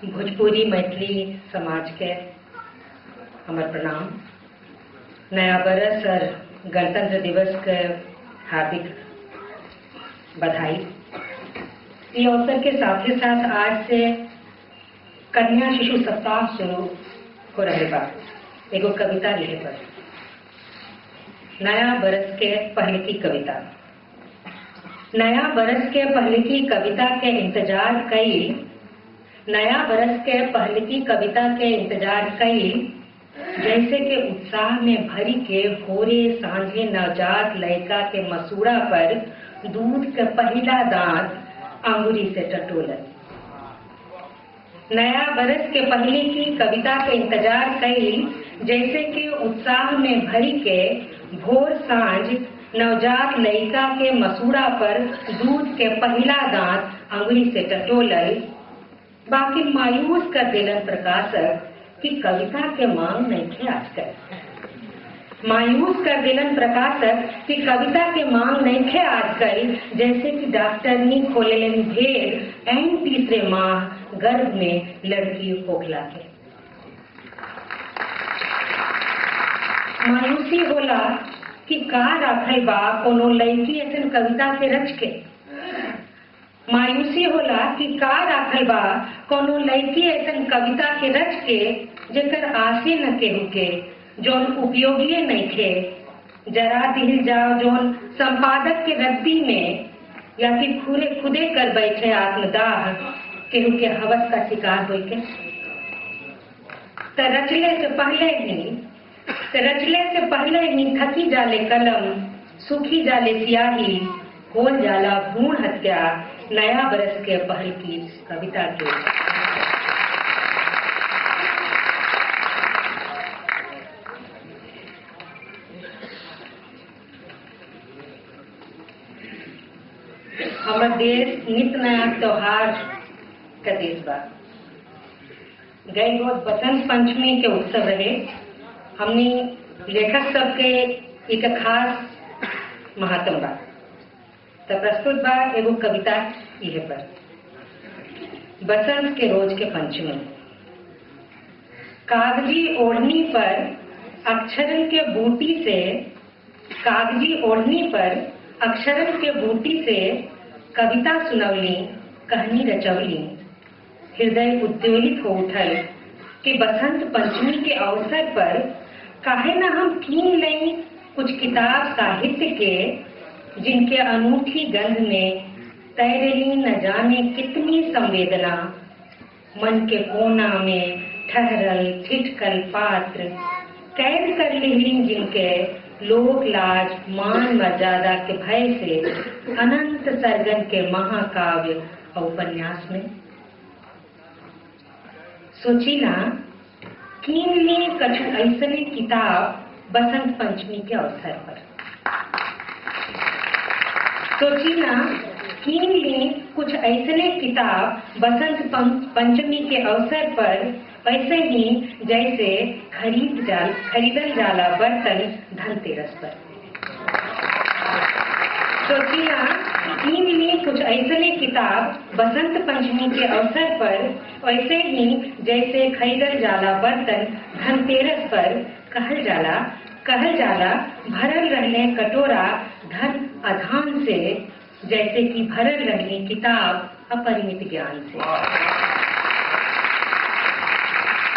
भोजपुरी मैथिली समाज के हमर प्रणाम। नया बरस और गणतंत्र दिवस के हार्दिक बधाई। इस अवसर के साथ ही साथ आज से कन्या शिशु सप्ताह शुरू हो रहे बा। एगो कविता लिखे पर नया बरस के पहले की कविता। नया बरस के पहले की कविता के इंतजार कई, नया बरस के पहले की कविता के इंतजार कई, जैसे के उत्साह में भरी के भोरे सांझे नवजात लड़का के मसूड़ा पर दूध के पहला दांत अंगुरी से टटोलन। नया बरस के पहले की कविता के इंतजार कई, जैसे कि उत्साह में भरी के भोर सांझ नवजात लड़का के मसूड़ा पर दूध के पहला दांत अंगुली से टटोलल। बाकी मायूस कर देलन प्रकाशक कि कविता के मांग नहीं थे आजकल। मायूस कर दिलन प्रकाशक कि कविता के मांग नहीं थे आजकल, जैसे कि डॉक्टरनी खोलेलन भेद एन तीसरे माह गर्भ में लड़की खोखला के। मायूसी होला कि का राखल बा कोनो लड़की ऐसन कविता के रच के। मायूसी होला कि का राखल बा कोनो लड़की ऐसन कविता के रच के, जेकर आसे न केहू के, जोन उपयोगी नहीं थे। जरा दिल जाओ जोन संपादक के रद्दी में, या कि खुदे कर बैठे आत्मदाह केहू के हवस का शिकार हो के। रचले से पहले ही थकी जाले कलम, सूखी जाले सियाही, होल जाला भ्रूण हत्या नया बरस के पहल की कविता के। हमारा देश नित नया त्योहार का देश बा। गए बहुत बसंत पंचमी के उत्सव रहे। हमने लेखक सबके एक खास महात्म बा, तो प्रस्तुत बा एगो कविता इहे पर। बसंत के रोज के पंचमी। कागजी ओढ़नी पर अक्षरन के बूटी से, कागजी ओढ़नी पर अक्षरन के बूटी से कविता सुनवली, कहानी रचवली। हृदय उद्वेलित हो उठल कि बसंत पंचमी के अवसर पर काहे न हम कीन लें कुछ किताब साहित्य के, जिनके अनूठी गंध में तैरली न जाने कितनी संवेदना। मन के कोना में ठहरल ठिठकल पात्र कैद कर लेली, जिनके लोक लाज मान मर्यादा के भय से अनंत सर्गन के महाकाव्य और उपन्यास में। सोचिला कीन ली कछु ऐसने किताब बसंत पंचमी के अवसर पर। सोचिला कीन ली कुछ ऐसने किताब बसंत पंचमी के अवसर पर, वैसे ही जैसे खरीदल जाला बर्तन धनतेरस पर। सोचिला कीन ली कुछ ऐसने किताब बसंत पंचमी के अवसर पर, वैसे ही जैसे खरीदल जाला बर्तन धनतेरस पर। कहल जाला भरल रहने कटोरा धन अधान से, जैसे कि भरल रहने किताब अपरिमित ज्ञान से।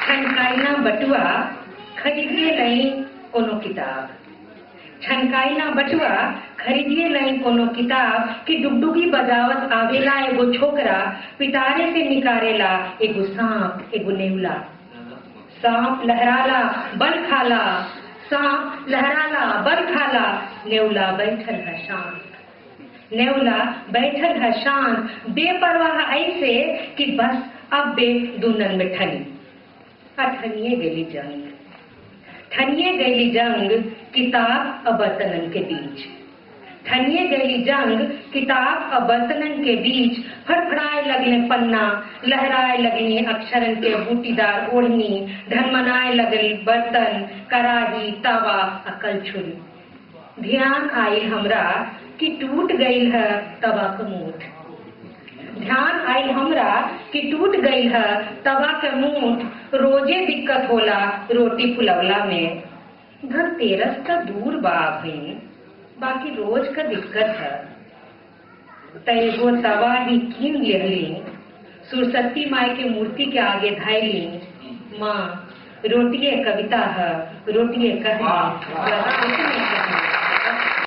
छनकाइना बटुआ खरीदिए नहीं कोनो किताब, छनकाइना बटुआ खरीदिए नहीं कोनो किताब, कि डुगडुगी बजावत आवेला एगो छोकरा, पिटारे से निकारेला एगो सांप एगो नेवला। सांप लहराला बल खाला, सांप लहराला बल खाला, नेवला बैठल है शांत। नेवला बैठल है शांत बेपरवाह ऐसे कि बस अब बे दुनन में ठनी। ठनिए गेली जंग, ठनिए गैली जंग किताब और बर्तनन के बीच। ठनिए गैली जंग किताब और बर्तनन के बीच। फड़फड़ाए लगले पन्ना, लहराए लगली अक्षरन के बूटीदार ओढ़नी, ढनमनाए लगल बर्तन कराही तवा और कलछुल। ध्यान आई हमरा कि टूट गई है तवा का मूठ। ध्यान आई हमरा कि टूट गई है तवा के मूठ, रोजे दिक्कत होला रोटी फुलवला में। घर तेरस का दूर बा भई, बाकी रोज का दिक्कत है। तैगो तवा ही कीन लेहली, सुरसती माई के मूर्ति के आगे धैली। माँ रोटिए कविता है, रोटिए कहे।